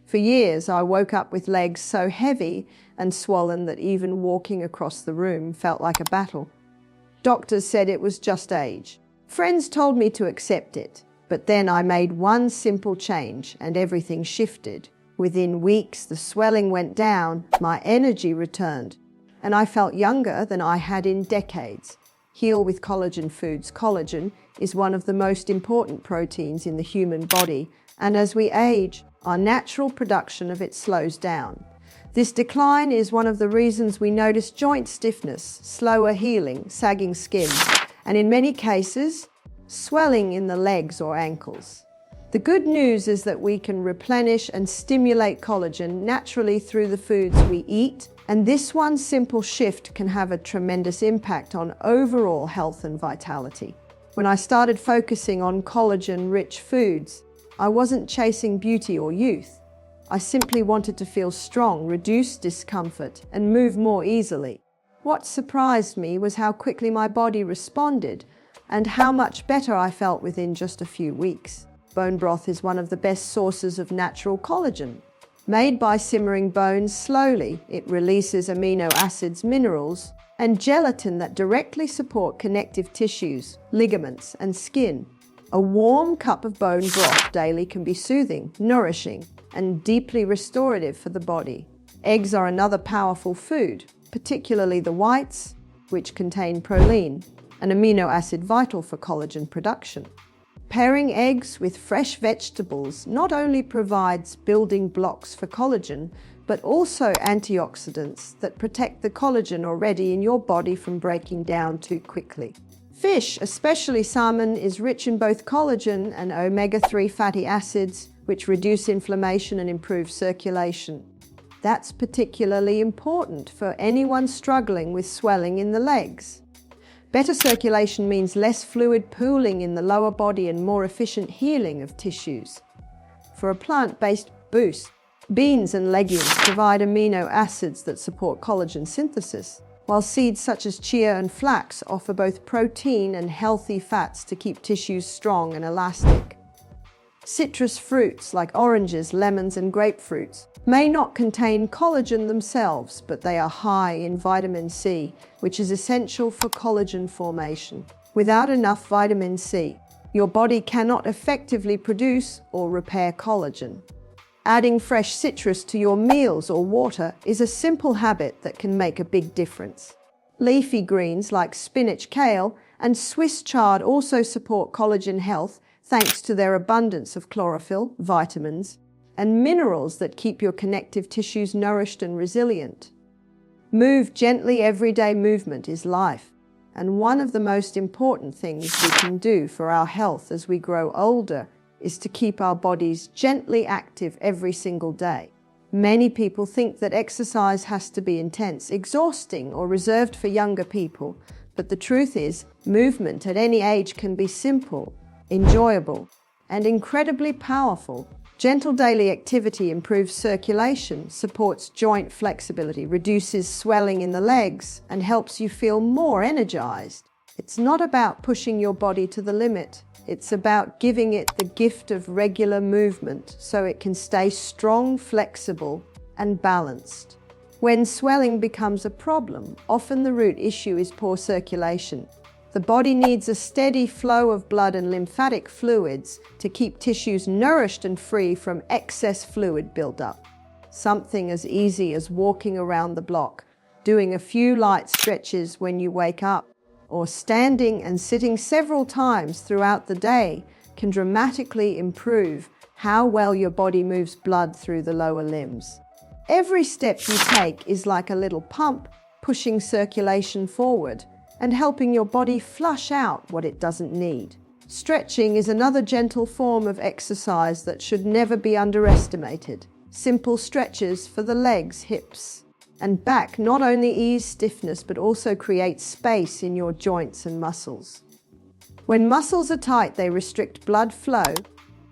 For years, I woke up with legs so heavy and swollen that even walking across the room felt like a battle. Doctors said it was just age. Friends told me to accept it, but then I made one simple change and everything shifted. Within weeks, the swelling went down, my energy returned, and I felt younger than I had in decades. Heal with collagen foods. Collagen is one of the most important proteins in the human body, and as we age, our natural production of it slows down. This decline is one of the reasons we notice joint stiffness, slower healing, sagging skin, and in many cases, swelling in the legs or ankles. The good news is that we can replenish and stimulate collagen naturally through the foods we eat, and this one simple shift can have a tremendous impact on overall health and vitality. When I started focusing on collagen-rich foods, I wasn't chasing beauty or youth. I simply wanted to feel strong, reduce discomfort, and move more easily. What surprised me was how quickly my body responded and how much better I felt within just a few weeks. Bone broth is one of the best sources of natural collagen. Made by simmering bones slowly, it releases amino acids, minerals, and gelatin that directly support connective tissues, ligaments, and skin. A warm cup of bone broth daily can be soothing, nourishing, and deeply restorative for the body. Eggs are another powerful food, particularly the whites, which contain proline, an amino acid vital for collagen production. Pairing eggs with fresh vegetables not only provides building blocks for collagen, but also antioxidants that protect the collagen already in your body from breaking down too quickly. Fish, especially salmon, is rich in both collagen and omega-3 fatty acids, which reduce inflammation and improve circulation. That's particularly important for anyone struggling with swelling in the legs. Better circulation means less fluid pooling in the lower body and more efficient healing of tissues. For a plant-based boost, beans and legumes provide amino acids that support collagen synthesis, while seeds such as chia and flax offer both protein and healthy fats to keep tissues strong and elastic. Citrus fruits like oranges, lemons, and grapefruits may not contain collagen themselves, but they are high in vitamin C, which is essential for collagen formation. Without enough vitamin C, your body cannot effectively produce or repair collagen. Adding fresh citrus to your meals or water is a simple habit that can make a big difference. Leafy greens like spinach, kale, and Swiss chard also support collagen health thanks to their abundance of chlorophyll, vitamins, and minerals that keep your connective tissues nourished and resilient. Move gently. Everyday movement is life, and one of the most important things we can do for our health as we grow older is to keep our bodies gently active every single day. Many people think that exercise has to be intense, exhausting, or reserved for younger people, but the truth is, movement at any age can be simple, enjoyable, and incredibly powerful. Gentle daily activity improves circulation, supports joint flexibility, reduces swelling in the legs, and helps you feel more energized. It's not about pushing your body to the limit. It's about giving it the gift of regular movement so it can stay strong, flexible, and balanced. When swelling becomes a problem, often the root issue is poor circulation. The body needs a steady flow of blood and lymphatic fluids to keep tissues nourished and free from excess fluid buildup. Something as easy as walking around the block, doing a few light stretches when you wake up, or standing and sitting several times throughout the day can dramatically improve how well your body moves blood through the lower limbs. Every step you take is like a little pump, pushing circulation forward and helping your body flush out what it doesn't need. Stretching is another gentle form of exercise that should never be underestimated. Simple stretches for the legs, hips, and back not only ease stiffness but also create space in your joints and muscles. When muscles are tight, they restrict blood flow,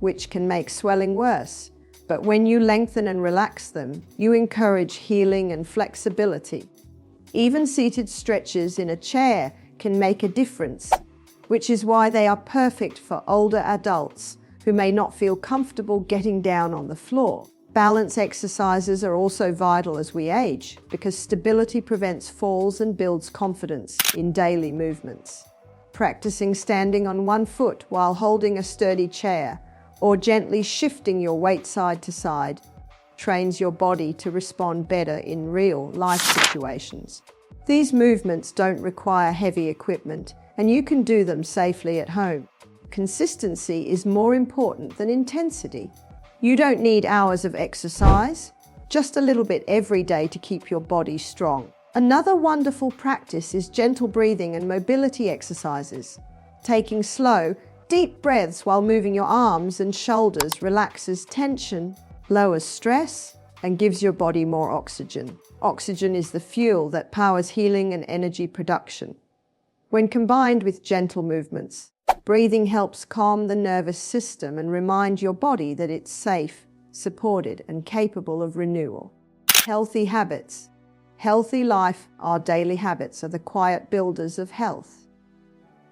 which can make swelling worse. But when you lengthen and relax them, you encourage healing and flexibility. Even seated stretches in a chair can make a difference, which is why they are perfect for older adults who may not feel comfortable getting down on the floor. Balance exercises are also vital as we age because stability prevents falls and builds confidence in daily movements. Practicing standing on one foot while holding a sturdy chair or gently shifting your weight side to side trains your body to respond better in real life situations. These movements don't require heavy equipment, and you can do them safely at home. Consistency is more important than intensity. You don't need hours of exercise, just a little bit every day to keep your body strong. Another wonderful practice is gentle breathing and mobility exercises. Taking slow, deep breaths while moving your arms and shoulders relaxes tension, lowers stress, and gives your body more oxygen. Oxygen is the fuel that powers healing and energy production. When combined with gentle movements, breathing helps calm the nervous system and remind your body that it's safe, supported, and capable of renewal. Healthy habits. Healthy life, our daily habits, are the quiet builders of health.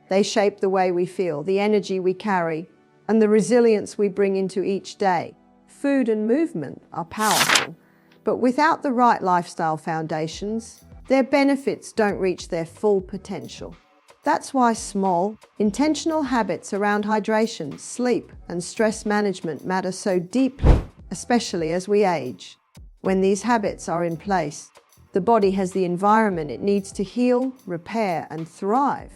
They shape the way we feel, the energy we carry, and the resilience we bring into each day. Food and movement are powerful, but without the right lifestyle foundations, their benefits don't reach their full potential. That's why small, intentional habits around hydration, sleep, and stress management matter so deeply, especially as we age. When these habits are in place, the body has the environment it needs to heal, repair, and thrive.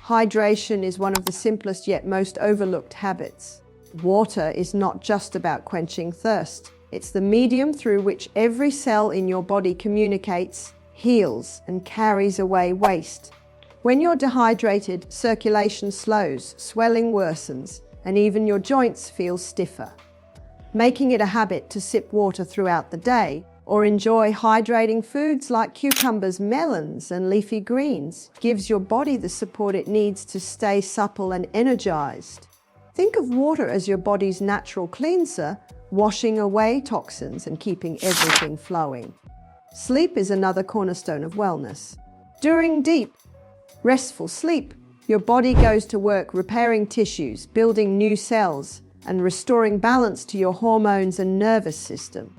Hydration is one of the simplest yet most overlooked habits. Water is not just about quenching thirst. It's the medium through which every cell in your body communicates, heals, and carries away waste. When you're dehydrated, circulation slows, swelling worsens, and even your joints feel stiffer. Making it a habit to sip water throughout the day or enjoy hydrating foods like cucumbers, melons, and leafy greens gives your body the support it needs to stay supple and energized. Think of water as your body's natural cleanser, washing away toxins and keeping everything flowing. Sleep is another cornerstone of wellness. During deep, restful sleep, your body goes to work repairing tissues, building new cells, and restoring balance to your hormones and nervous system.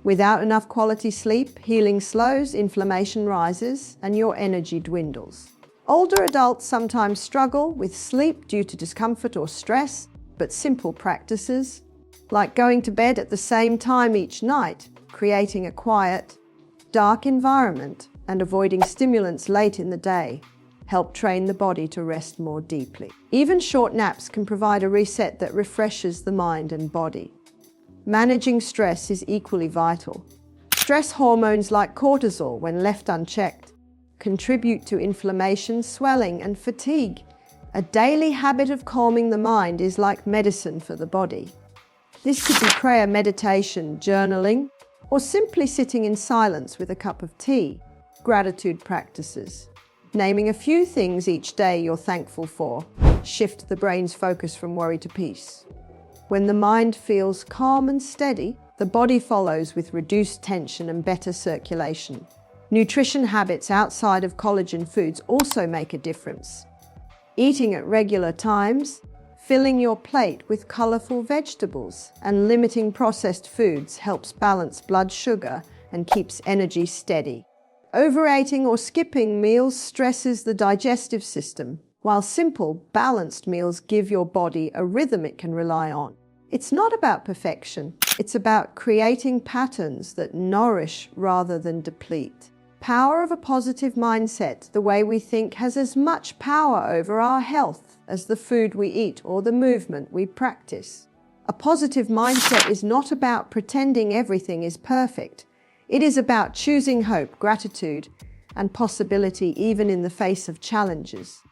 Without enough quality sleep, healing slows, inflammation rises, and your energy dwindles. Older adults sometimes struggle with sleep due to discomfort or stress, but simple practices, like going to bed at the same time each night, creating a quiet, dark environment, and avoiding stimulants late in the day, help train the body to rest more deeply. Even short naps can provide a reset that refreshes the mind and body. Managing stress is equally vital. Stress hormones like cortisol, when left unchecked, contribute to inflammation, swelling, and fatigue. A daily habit of calming the mind is like medicine for the body. This could be prayer, meditation, journaling, or simply sitting in silence with a cup of tea. Gratitude practices. Naming a few things each day you're thankful for shift the brain's focus from worry to peace. When the mind feels calm and steady, the body follows with reduced tension and better circulation. Nutrition habits outside of collagen foods also make a difference. Eating at regular times, filling your plate with colorful vegetables, and limiting processed foods helps balance blood sugar and keeps energy steady. Overeating or skipping meals stresses the digestive system, while simple, balanced meals give your body a rhythm it can rely on. It's not about perfection. It's about creating patterns that nourish rather than deplete. Power of a positive mindset, the way we think, has as much power over our health as the food we eat or the movement we practice. A positive mindset is not about pretending everything is perfect. It is about choosing hope, gratitude, and possibility even in the face of challenges.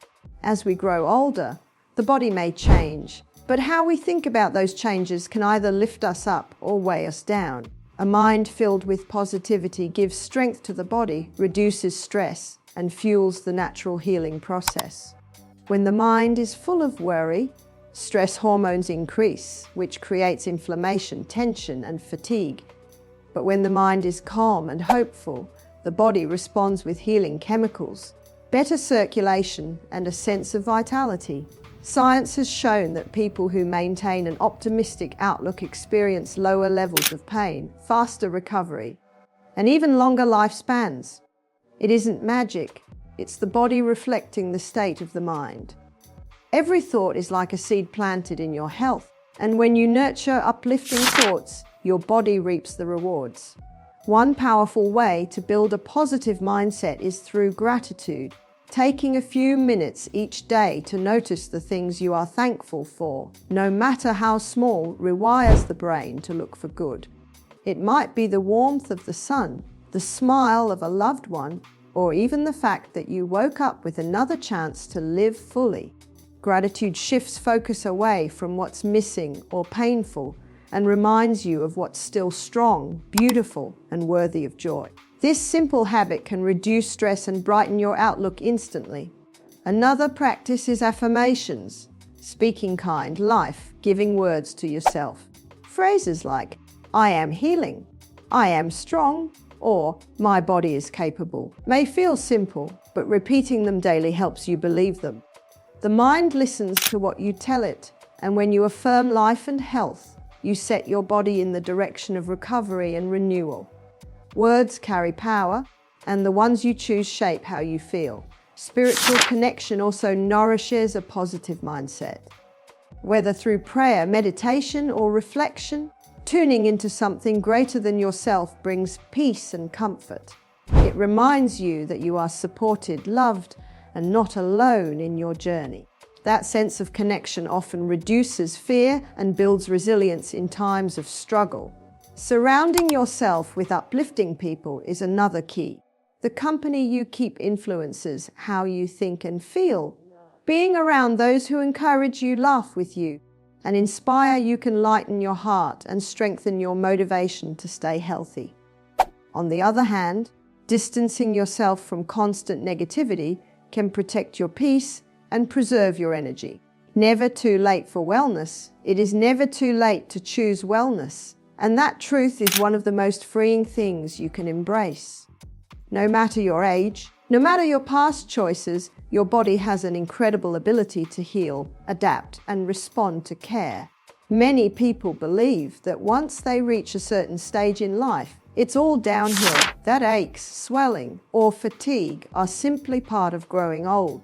As we grow older, the body may change, but how we think about those changes can either lift us up or weigh us down. A mind filled with positivity gives strength to the body, reduces stress, and fuels the natural healing process. When the mind is full of worry, stress hormones increase, which creates inflammation, tension, and fatigue. But when the mind is calm and hopeful, the body responds with healing chemicals, better circulation, and a sense of vitality. Science has shown that people who maintain an optimistic outlook experience lower levels of pain, faster recovery, and even longer lifespans. It isn't magic, it's the body reflecting the state of the mind. Every thought is like a seed planted in your health, and when you nurture uplifting thoughts, your body reaps the rewards. One powerful way to build a positive mindset is through gratitude. Taking a few minutes each day to notice the things you are thankful for, no matter how small, rewires the brain to look for good. It might be the warmth of the sun, the smile of a loved one, or even the fact that you woke up with another chance to live fully. Gratitude shifts focus away from what's missing or painful and reminds you of what's still strong, beautiful, and worthy of joy. This simple habit can reduce stress and brighten your outlook instantly. Another practice is affirmations, speaking kind, life-giving words to yourself. Phrases like, "I am healing," "I am strong," or "my body is capable" may feel simple, but repeating them daily helps you believe them. The mind listens to what you tell it, and when you affirm life and health, you set your body in the direction of recovery and renewal. Words carry power, and the ones you choose shape how you feel. Spiritual connection also nourishes a positive mindset. Whether through prayer, meditation, or reflection, tuning into something greater than yourself brings peace and comfort. It reminds you that you are supported, loved, and not alone in your journey. That sense of connection often reduces fear and builds resilience in times of struggle. Surrounding yourself with uplifting people is another key. The company you keep influences how you think and feel. Being around those who encourage you, laugh with you, and inspire you can lighten your heart and strengthen your motivation to stay healthy. On the other hand, distancing yourself from constant negativity can protect your peace and preserve your energy. Never too late for wellness. It is never too late to choose wellness. And that truth is one of the most freeing things you can embrace. No matter your age, no matter your past choices, your body has an incredible ability to heal, adapt, and respond to care. Many people believe that once they reach a certain stage in life, it's all downhill. That aches, swelling, or fatigue are simply part of growing old.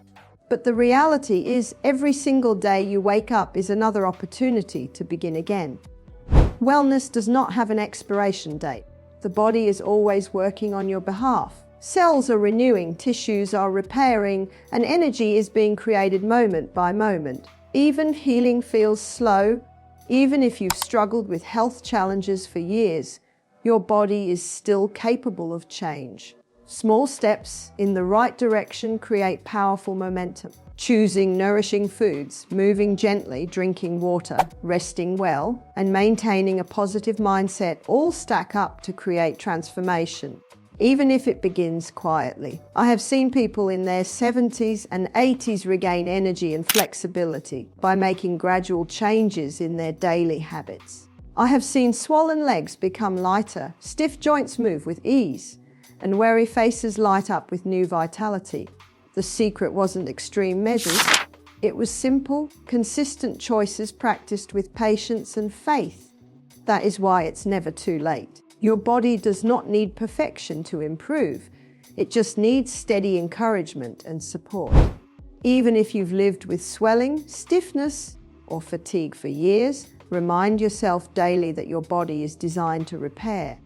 But the reality is, every single day you wake up is another opportunity to begin again. Wellness does not have an expiration date. The body is always working on your behalf. Cells are renewing, tissues are repairing, and energy is being created moment by moment. Even healing feels slow. Even if you've struggled with health challenges for years, your body is still capable of change. Small steps in the right direction create powerful momentum. Choosing nourishing foods, moving gently, drinking water, resting well, and maintaining a positive mindset all stack up to create transformation, even if it begins quietly. I have seen people in their 70s and 80s regain energy and flexibility by making gradual changes in their daily habits. I have seen swollen legs become lighter, stiff joints move with ease, and weary faces light up with new vitality. The secret wasn't extreme measures. It was simple, consistent choices practiced with patience and faith. That is why it's never too late. Your body does not need perfection to improve. It just needs steady encouragement and support. Even if you've lived with swelling, stiffness, or fatigue for years, remind yourself daily that your body is designed to repair.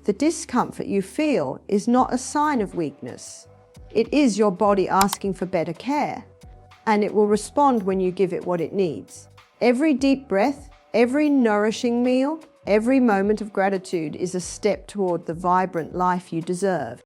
The discomfort you feel is not a sign of weakness. It is your body asking for better care, and it will respond when you give it what it needs. Every deep breath, every nourishing meal, every moment of gratitude is a step toward the vibrant life you deserve.